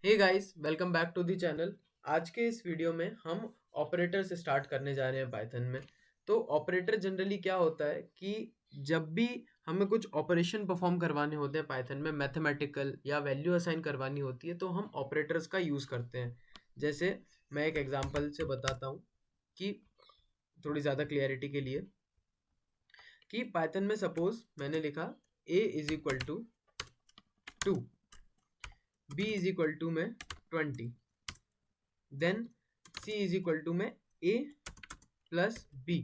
Hey guys, welcome back to the channel. आज के इस वीडियो में हम ऑपरेटर से स्टार्ट करने जा रहे हैं पाइथन में। तो ऑपरेटर जनरली क्या होता है कि जब भी हमें कुछ ऑपरेशन परफॉर्म करवाने होते हैं पाइथन में, मैथमेटिकल या वैल्यू असाइन करवानी होती है, तो हम ऑपरेटर्स का यूज़ करते हैं। जैसे मैं एक एग्जांपल से बताता हूँ कि थोड़ी ज़्यादा क्लियरिटी के लिए, कि पाइथन में सपोज मैंने लिखा a is equal to 2, b is equal to में 20, then c is equal to में a प्लस b।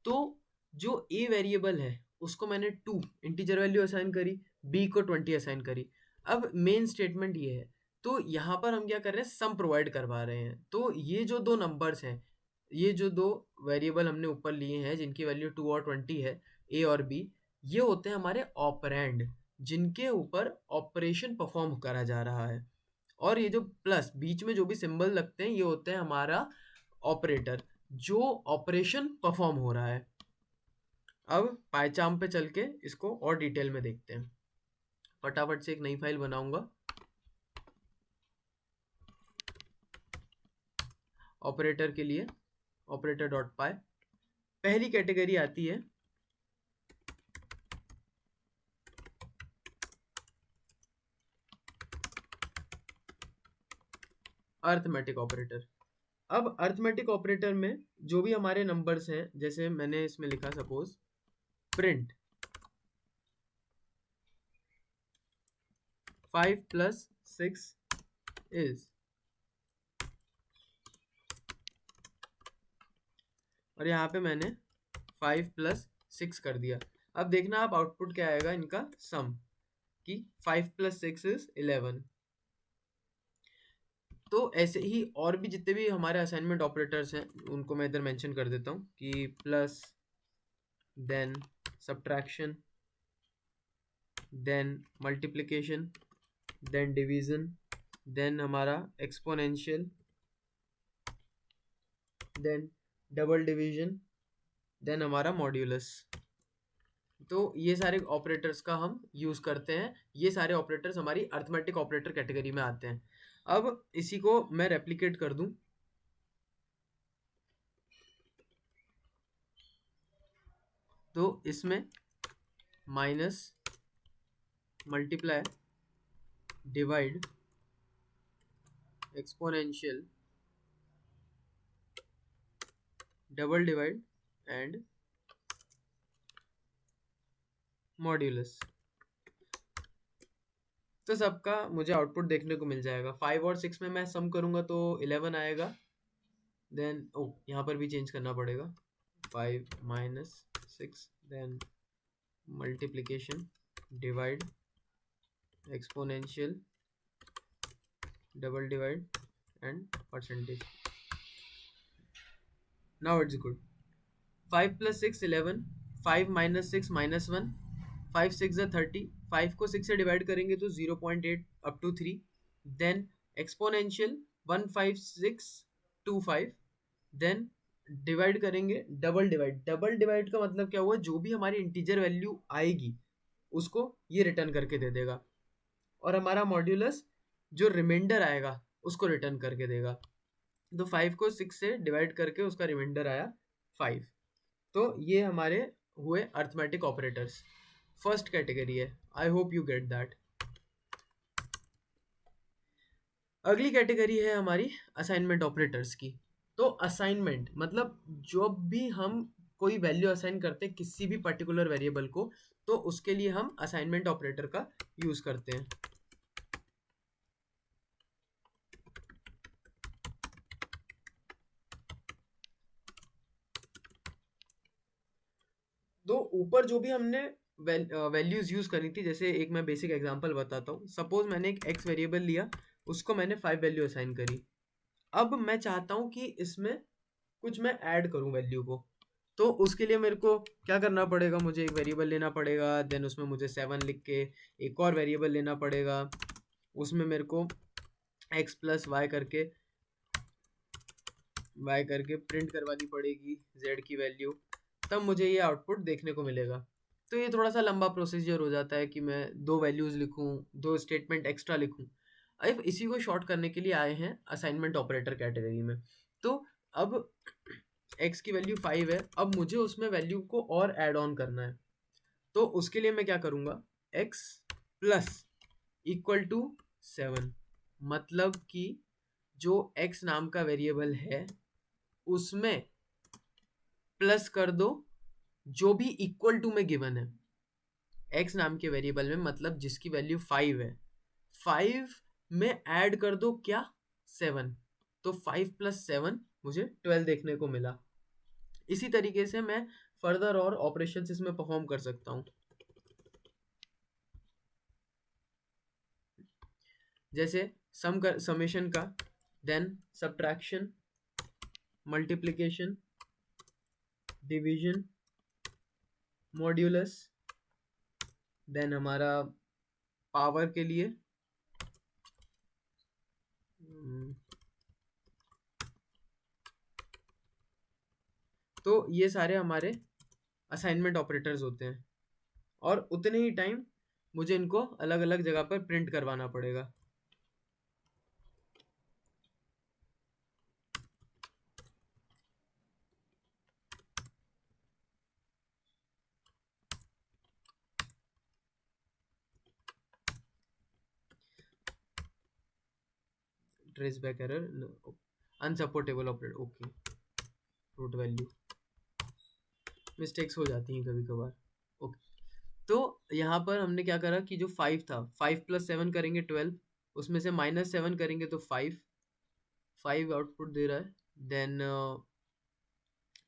तो जो a वेरिएबल है उसको मैंने 2 इंटीजर वैल्यू असाइन करी, b को 20 असाइन करी। अब मेन स्टेटमेंट ये है, तो यहाँ पर हम क्या कर रहे हैं, सम प्रोवाइड करवा रहे हैं। तो ये जो दो नंबर्स हैं, ये जो दो वेरिएबल हमने ऊपर लिए हैं जिनकी वैल्यू 2 और 20 है, a और b, ये होते हैं हमारे ऑपरेंड जिनके ऊपर ऑपरेशन परफॉर्म करा जा रहा है। और ये जो प्लस बीच में जो भी सिंबल लगते हैं, ये होते हैं हमारा ऑपरेटर जो ऑपरेशन परफॉर्म हो रहा है। अब पाइचार्म पे चल के इसको और डिटेल में देखते हैं। फटाफट से एक नई फाइल बनाऊंगा। ऑपरेटर के लिए ऑपरेटर डॉट पाई, पहली कैटेगरी आती है अर्थमेटिक ऑपरेटर। अब अर्थमेटिक ऑपरेटर में जो भी हमारे नंबर्स हैं, जैसे मैंने इसमें लिखा सपोज प्रिंट 5 प्लस 6 इज, और यहाँ पे मैंने 5 प्लस 6 कर दिया। अब देखना आप आउटपुट क्या आएगा इनका सम, कि 5 प्लस 6 इज 11। तो ऐसे ही और भी जितने भी हमारे असाइनमेंट ऑपरेटर्स हैं उनको मैं इधर मेंशन कर देता हूँ, कि plus, then subtraction, then multiplication, then division, then हमारा exponential, then double division, then हमारा मॉड्यूलस। तो ये सारे ऑपरेटर्स का हम यूज़ करते हैं। ये सारे ऑपरेटर्स हमारी अर्थमेटिक ऑपरेटर कैटेगरी में आते हैं। अब इसी को मैं रेप्लिकेट कर दूं, तो इसमें minus, multiply, divide, exponential, double divide and modulus. तो सबका मुझे आउटपुट देखने को मिल जाएगा। 5 और 6 में मैं सम करूंगा तो 11 आएगा। देन यहाँ पर भी चेंज करना पड़ेगा, 5 minus 6, then multiplication, divide, exponential, double divide and percentage. Now it's good. 5 plus 6 11, 5 minus 6 minus 1, 5 6 है 30, 5 को 6 से डिवाइड करेंगे तो 0.8 up to 3, then exponential 15625, then divide करेंगे, डबल डिवाइड। डबल डिवाइड का मतलब क्या हुआ, जो भी हमारी इंटीजर वैल्यू आएगी उसको ये रिटर्न करके दे देगा, और हमारा मॉड्यूलस जो रिमाइंडर आएगा उसको रिटर्न करके देगा। तो 5 को 6 से डिवाइड करके उसका रिमाइंडर आया 5। तो ये हमारे हुए अर्थमेटिक ऑपरेटर्स, फर्स्ट कैटेगरी है। I hope you get that. अगली कैटेगरी है हमारी असाइनमेंट ऑपरेटर्स की। तो असाइनमेंट मतलब जब भी हम कोई वैल्यू असाइन करते हैं किसी भी पर्टिकुलर वेरिएबल को, तो उसके लिए हम असाइनमेंट ऑपरेटर का यूज करते हैं। तो ऊपर जो भी हमने वैल्यूज यूज करी थी, जैसे एक मैं बेसिक एग्जांपल बताता हूँ। सपोज मैंने एक एक्स वेरिएबल लिया, उसको मैंने 5 वैल्यू असाइन करी। अब मैं चाहता हूँ कि इसमें कुछ मैं ऐड करूँ वैल्यू को। तो उसके लिए मेरे को क्या करना पड़ेगा, मुझे एक वेरिएबल लेना पड़ेगा, देन उसमें मुझे 7 लिख के एक और वेरिएबल लेना पड़ेगा, उसमें मेरे को x प्लस वाई करके प्रिंट करवानी पड़ेगी z की वैल्यू, तब मुझे ये आउटपुट देखने को मिलेगा। तो ये थोड़ा सा लंबा प्रोसीजर हो जाता है कि मैं 2 वैल्यूज़ लिखूँ, 2 स्टेटमेंट एक्स्ट्रा लिखूँ। अब इसी को शॉर्ट करने के लिए आए हैं असाइनमेंट ऑपरेटर कैटेगरी में। तो अब x की वैल्यू 5 है, अब मुझे उसमें वैल्यू को और ऐड ऑन करना है। तो उसके लिए मैं क्या करूँगा, x प्लस इक्वल टू 7, मतलब कि जो x नाम का वेरिएबल है उसमें प्लस कर दो जो भी इक्वल टू में गिवन है। x नाम के वेरिएबल में मतलब जिसकी वैल्यू 5 है, 5 में ऐड कर दो क्या, 7। तो 5 प्लस 7 मुझे 12 देखने को मिला। इसी तरीके से मैं फर्दर और ऑपरेशंस इसमें परफॉर्म कर सकता हूँ, जैसे समेशन का, then subtraction, multiplication, division, modulus, then हमारा पावर के लिए तो ये सारे हमारे असाइनमेंट ऑपरेटर्स होते हैं, और उतने ही टाइम मुझे इनको अलग अलग जगह पर प्रिंट करवाना पड़ेगा। Trace back error, unsupportable operator, okay, root value, mistakes हो जाती हैं कभी कभार, ओके। तो यहाँ पर हमने क्या करा कि जो 5 था, 5 प्लस 7 करेंगे 12, उसमें से माइनस 7 करेंगे तो 5 आउटपुट दे रहा है। देन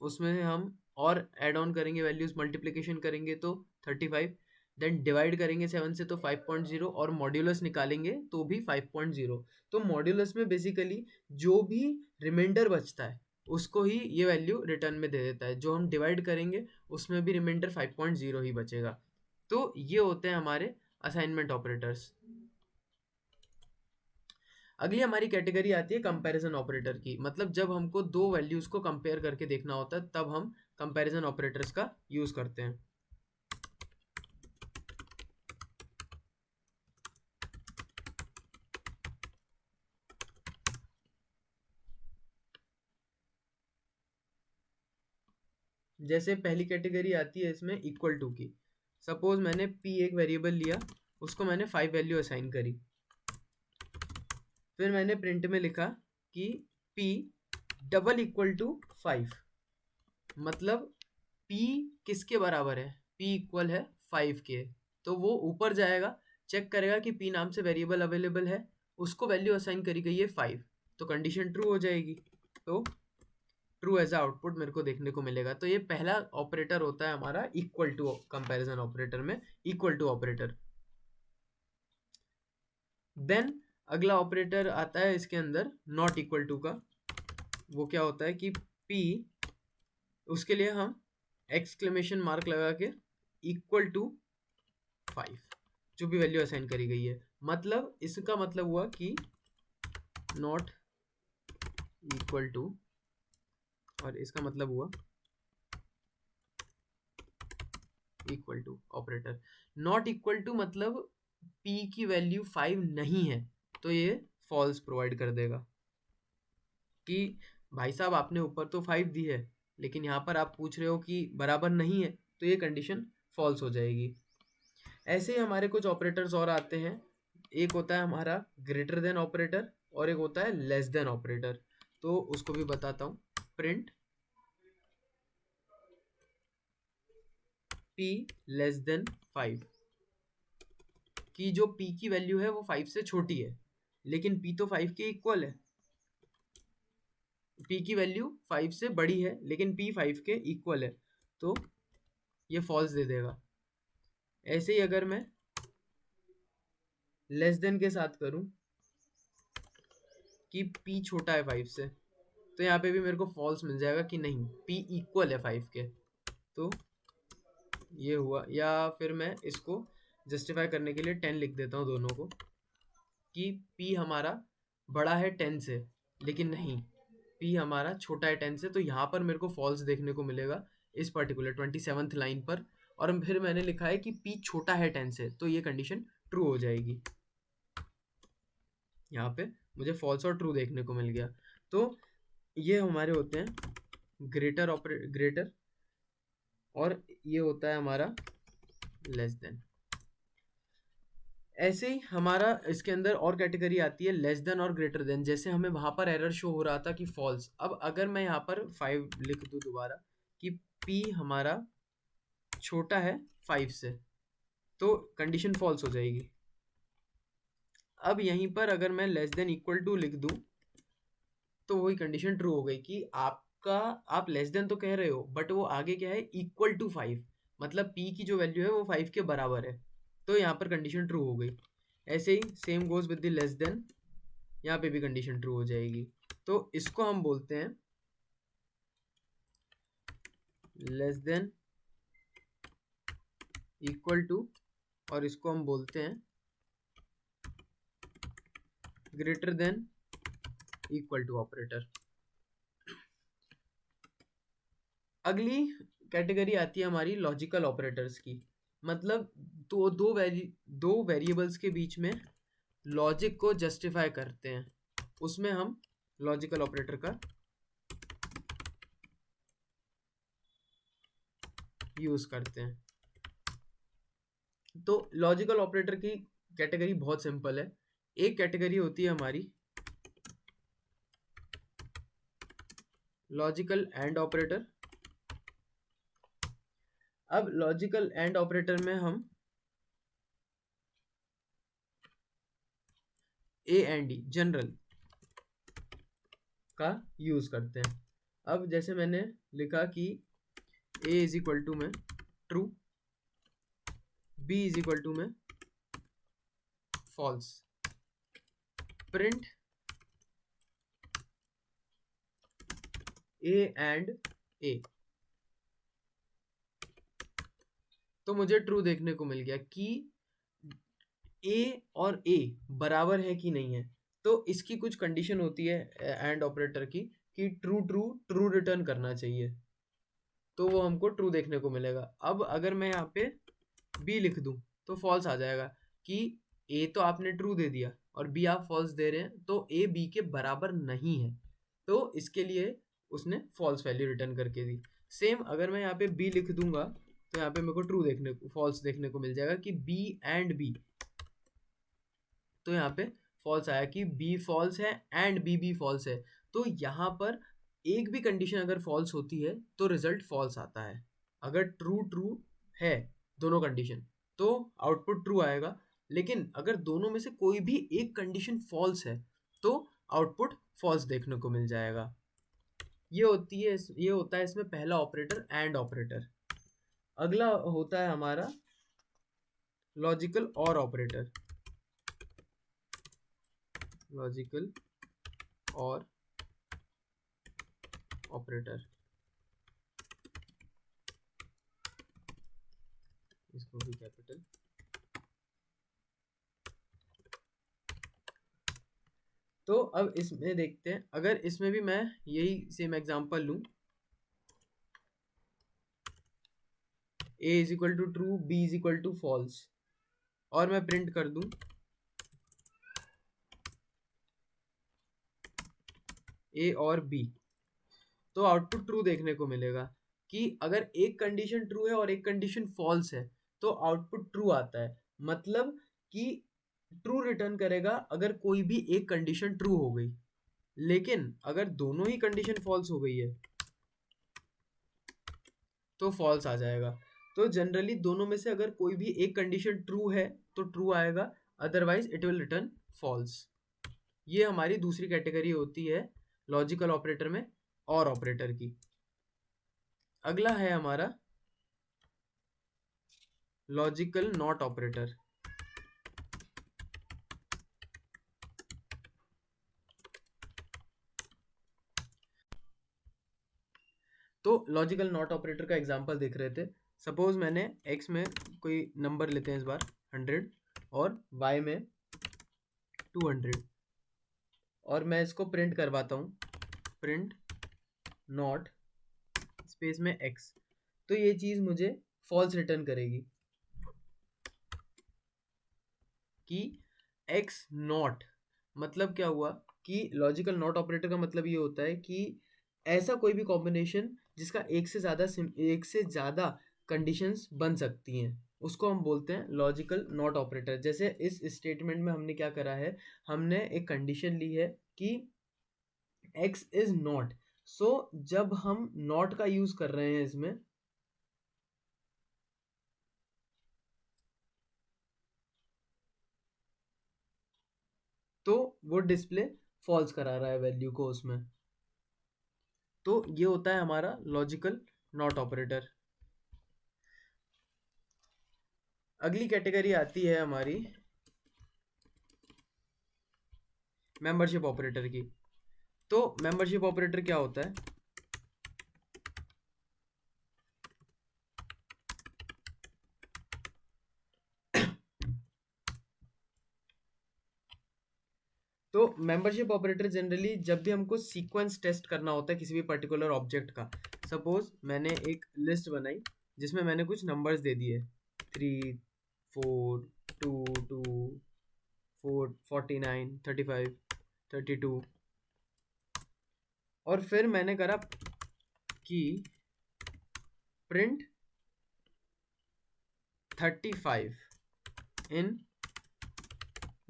उसमें हम और ऐड ऑन करेंगे वैल्यूज, मल्टीप्लिकेशन करेंगे तो 35, देन डिवाइड करेंगे 7 से तो 5.0, और मॉड्यूलस निकालेंगे तो भी 5.0। तो मॉड्यूलस में बेसिकली जो भी रिमाइंडर बचता है उसको ही ये वैल्यू रिटर्न में दे देता है, जो हम डिवाइड करेंगे उसमें भी रिमाइंडर 5.0 ही बचेगा। तो ये होते हैं हमारे असाइनमेंट ऑपरेटर्स। अगली हमारी कैटेगरी आती है कंपैरिजन ऑपरेटर की, मतलब जब हमको दो वैल्यूज को कंपेयर करके देखना होता है तब हम कंपैरिजन ऑपरेटर्स का यूज करते हैं। जैसे पहली कैटेगरी आती है इसमें इक्वल टू की। सपोज मैंने p एक वेरिएबल लिया, उसको मैंने 5 वैल्यू असाइन करी, फिर मैंने प्रिंट में लिखा कि p डबल इक्वल टू 5, मतलब p किसके बराबर है, p इक्वल है 5 के। तो वो ऊपर जाएगा, चेक करेगा कि p नाम से वेरिएबल अवेलेबल है, उसको वैल्यू असाइन करी गई है 5, तो कंडीशन ट्रू हो जाएगी, तो ट्रू एज आउटपुट मेरे को देखने को मिलेगा। तो ये पहला ऑपरेटर होता है हमारा इक्वल टू कंपैरिजन ऑपरेटर में, इक्वल टू ऑपरेटर। देन अगला ऑपरेटर आता है इसके अंदर नॉट इक्वल टू का। वो क्या होता है कि p, उसके लिए हम एक्सक्लेमेशन मार्क लगा के इक्वल टू 5 जो भी वैल्यू असाइन करी गई है, मतलब इसका मतलब हुआ कि नॉट इक्वल टू, और इसका मतलब हुआ equal to operator. Not equal to मतलब p की वैल्यू 5 नहीं है, तो ये फॉल्स प्रोवाइड कर देगा कि भाई साहब आपने ऊपर तो 5 दी है लेकिन यहाँ पर आप पूछ रहे हो कि बराबर नहीं है, तो ये कंडीशन फॉल्स हो जाएगी। ऐसे ही हमारे कुछ ऑपरेटर्स और आते हैं, एक होता है हमारा ग्रेटर देन ऑपरेटर और एक होता है लेस देन ऑपरेटर। तो उसको भी बताता हूँ, प्रिंट p लेस देन 5, कि जो p की वैल्यू है वो 5 से छोटी है, लेकिन p तो 5 के इक्वल है। p की वैल्यू 5 से बड़ी है लेकिन p 5 के इक्वल है, तो ये फॉल्स दे देगा। ऐसे ही अगर मैं लेस देन के साथ करूं कि p छोटा है 5 से, तो यहाँ पे भी मेरे को फॉल्स मिल जाएगा कि नहीं p इक्वल है 5 के, तो ये हुआ। या फिर मैं इसको जस्टिफाई करने के लिए 10 लिख देता हूँ दोनों को, कि p हमारा बड़ा है 10 से, लेकिन नहीं p हमारा छोटा है 10 से, तो यहाँ पर मेरे को फॉल्स देखने को मिलेगा इस पर्टिकुलर 27th लाइन पर। और फिर मैंने लिखा है कि p छोटा है 10 से, तो ये कंडीशन ट्रू हो जाएगी। यहाँ पे मुझे फॉल्स और ट्रू देखने को मिल गया। तो ये हमारे होते हैं ग्रेटर, और ये होता है हमारा लेस देन। ऐसे ही हमारा इसके अंदर और कैटेगरी आती है लेस देन और ग्रेटर देन। जैसे हमें वहां पर एरर शो हो रहा था कि फॉल्स, अब अगर मैं यहाँ पर 5 लिख दूं दोबारा कि p हमारा छोटा है 5 से, तो कंडीशन फॉल्स हो जाएगी। अब यहीं पर अगर मैं लेस देन इक्वल टू लिख दूं तो वही कंडीशन ट्रू हो गई कि आप लेस देन तो कह रहे हो बट वो आगे क्या है, इक्वल टू 5, मतलब p की जो वैल्यू है वो 5 के बराबर है, तो यहाँ पर कंडीशन ट्रू हो गई। ऐसे ही same goes with the less than, यहाँ पे भी कंडीशन ट्रू हो जाएगी। तो इसको हम बोलते हैं लेस देन इक्वल टू, और इसको हम बोलते हैं greater than equal to operator. अगली कैटेगरी आती है हमारी लॉजिकल ऑपरेटर्स की, मतलब दो वेरिएबल्स के बीच में लॉजिक को जस्टिफाई करते हैं, उसमें हम लॉजिकल ऑपरेटर का यूज करते हैं। तो लॉजिकल ऑपरेटर की कैटेगरी बहुत सिंपल है। एक कैटेगरी होती है हमारी लॉजिकल एंड ऑपरेटर। अब लॉजिकल एंड ऑपरेटर में हम ए एंड डी जनरल का यूज करते हैं। अब जैसे मैंने लिखा कि ए इज इक्वल टू में true, B is equal to में false, print A and A, तो मुझे ट्रू देखने को मिल गया कि ए और ए बराबर है कि नहीं है। तो इसकी कुछ कंडीशन होती है एंड ऑपरेटर की कि ट्रू ट्रू ट्रू रिटर्न करना चाहिए, तो वो हमको ट्रू देखने को मिलेगा। अब अगर मैं यहाँ पे बी लिख दूं तो फॉल्स आ जाएगा कि ए तो आपने ट्रू दे दिया और बी आप फॉल्स दे रहे हैं, तो ए बी के बराबर नहीं है, तो इसके लिए उसने फॉल्स वैल्यू रिटर्न करके दी। सेम अगर मैं यहाँ पे बी लिख दूंगा तो यहाँ पे मेरे को ट्रू देखने को, फॉल्स देखने को मिल जाएगा कि बी एंड बी, तो यहाँ पे फॉल्स आया कि बी फॉल्स है एंड बी भी फॉल्स है। तो यहाँ पर एक भी कंडीशन अगर फॉल्स होती है तो रिजल्ट फॉल्स आता है। अगर ट्रू ट्रू है दोनों कंडीशन तो आउटपुट ट्रू आएगा, लेकिन अगर दोनों में से कोई भी एक कंडीशन फॉल्स है तो आउटपुट फॉल्स देखने को मिल जाएगा। ये होता है इसमें पहला ऑपरेटर एंड ऑपरेटर। अगला होता है हमारा लॉजिकल और ऑपरेटर, लॉजिकल और ऑपरेटर, इसको भी कैपिटल। तो अब इसमें देखते हैं, अगर इसमें भी मैं यही सेम एग्जांपल लूं, A is equal to true, B is equal to false, और मैं प्रिंट कर दूं ए और बी, तो आउटपुट ट्रू देखने को मिलेगा कि अगर एक कंडीशन ट्रू है और एक कंडीशन फॉल्स है तो आउटपुट ट्रू आता है, मतलब कि ट्रू रिटर्न करेगा अगर कोई भी एक कंडीशन ट्रू हो गई। लेकिन अगर दोनों ही कंडीशन फॉल्स हो गई है तो फॉल्स आ जाएगा। तो जनरली दोनों में से अगर कोई भी एक कंडीशन ट्रू है तो ट्रू आएगा, otherwise it will return false. ये हमारी दूसरी कैटेगरी होती है लॉजिकल ऑपरेटर में और ऑपरेटर की। अगला है हमारा लॉजिकल नॉट ऑपरेटर। तो लॉजिकल नॉट ऑपरेटर का एग्जांपल देख रहे थे। सपोज मैंने x में कोई नंबर लेते हैं इस बार 100 और y में 200, और मैं इसको प्रिंट करवाता हूँ, प्रिंट नॉट स्पेस में x, तो ये चीज़ मुझे फॉल्स रिटर्न करेगी कि x नॉट, मतलब क्या हुआ कि लॉजिकल नॉट ऑपरेटर का मतलब ये होता है कि ऐसा कोई भी कॉम्बिनेशन जिसका एक से ज़्यादा कंडीशंस बन सकती हैं उसको हम बोलते हैं लॉजिकल नॉट ऑपरेटर। जैसे इस स्टेटमेंट में हमने क्या करा है, हमने एक कंडीशन ली है कि x इज नॉट। सो जब हम नॉट का यूज कर रहे हैं इसमें, तो वो डिस्प्ले फॉल्स करा रहा है वैल्यू को उसमें। तो ये होता है हमारा लॉजिकल नॉट ऑपरेटर। अगली कैटेगरी आती है हमारी मेंबरशिप ऑपरेटर की। तो मेंबरशिप ऑपरेटर क्या होता है, तो मेंबरशिप ऑपरेटर जनरली जब भी हमको सीक्वेंस टेस्ट करना होता है किसी भी पर्टिकुलर ऑब्जेक्ट का, सपोज मैंने एक लिस्ट बनाई जिसमें मैंने कुछ नंबर्स दे दिए 3 4 2 2 4 49 35 32, और फिर मैंने करा कि प्रिंट 35 इन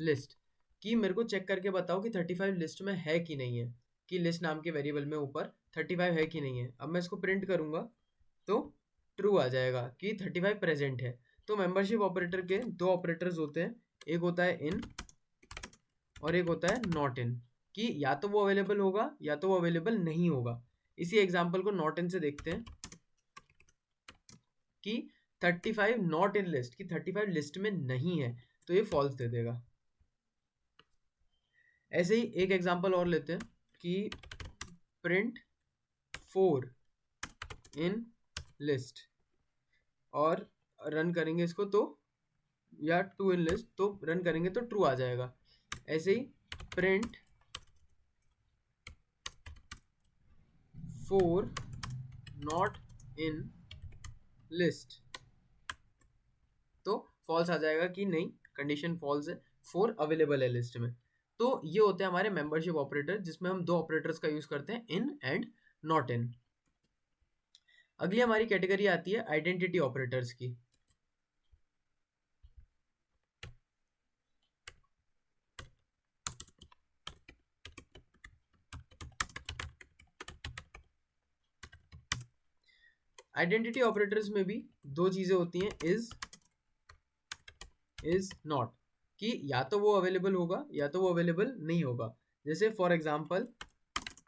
लिस्ट, कि मेरे को चेक करके बताओ कि 35 लिस्ट में है कि नहीं है, कि लिस्ट नाम के वेरिएबल में ऊपर 35 है कि नहीं है। अब मैं इसको प्रिंट करूंगा तो ट्रू आ जाएगा कि 35 प्रेजेंट है। तो मेंबरशिप ऑपरेटर के दो ऑपरेटर्स होते हैं, एक होता है इन और एक होता है नॉट इन, कि या तो वो अवेलेबल होगा या तो वो अवेलेबल नहीं होगा। इसी एग्जाम्पल को नॉट इन से देखते हैं कि 35 नॉट इन लिस्ट, कि 35 लिस्ट में नहीं है, तो ये फॉल्स दे देगा। ऐसे ही एक एग्जांपल और लेते हैं कि प्रिंट 4 इन लिस्ट, और रन करेंगे इसको तो, या 2 इन लिस्ट, तो रन करेंगे तो ट्रू आ जाएगा। ऐसे ही प्रिंट 4 नॉट इन लिस्ट, तो फॉल्स आ जाएगा कि नहीं, कंडीशन फॉल्स है, 4 अवेलेबल है लिस्ट में। तो ये होते हैं हमारे मेंबरशिप ऑपरेटर जिसमें हम दो ऑपरेटर्स का यूज करते हैं, इन एंड नॉट इन। अगली हमारी कैटेगरी आती है आइडेंटिटी ऑपरेटर्स की। आइडेंटिटी ऑपरेटर्स में भी दो चीजें होती हैं, इज नॉट, कि या तो वो अवेलेबल होगा या तो वो अवेलेबल नहीं होगा। जैसे for example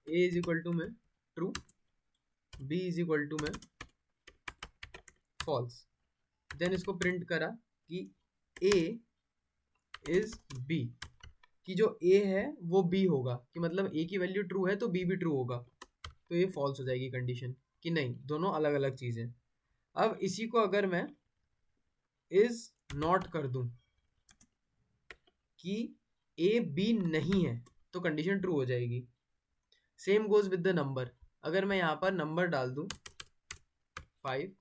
a is equal to में true, b is equal to में फॉल्स, देन इसको प्रिंट करा कि a इज b, कि जो a है वो b होगा, कि मतलब a की वैल्यू ट्रू है तो b भी ट्रू होगा। तो ये फॉल्स हो जाएगी कंडीशन, कि नहीं दोनों अलग अलग चीजें। अब इसी को अगर मैं इज नॉट कर दूं कि ए बी नहीं है, तो कंडीशन ट्रू हो जाएगी। Same goes with the number, अगर मैं यहाँ पर नंबर डाल दूं 5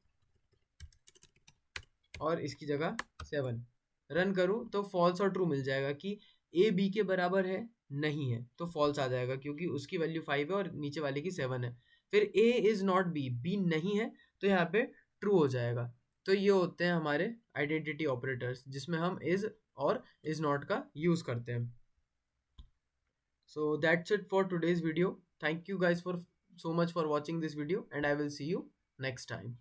और इसकी जगह 7, रन करूं तो फॉल्स और ट्रू मिल जाएगा कि ए बी के बराबर है नहीं है, तो फॉल्स आ जाएगा क्योंकि उसकी वैल्यू 5 है और नीचे वाले की 7 है। फिर ए इज नॉट बी, बी नहीं है, तो यहाँ पे ट्रू हो जाएगा। तो ये होते हैं हमारे आइडेंटिटी ऑपरेटर्स जिसमें हम इज और इज नॉट का यूज करते हैं। So that's it for today's video. Thank you guys for so much for watching this video, and I will see you next time.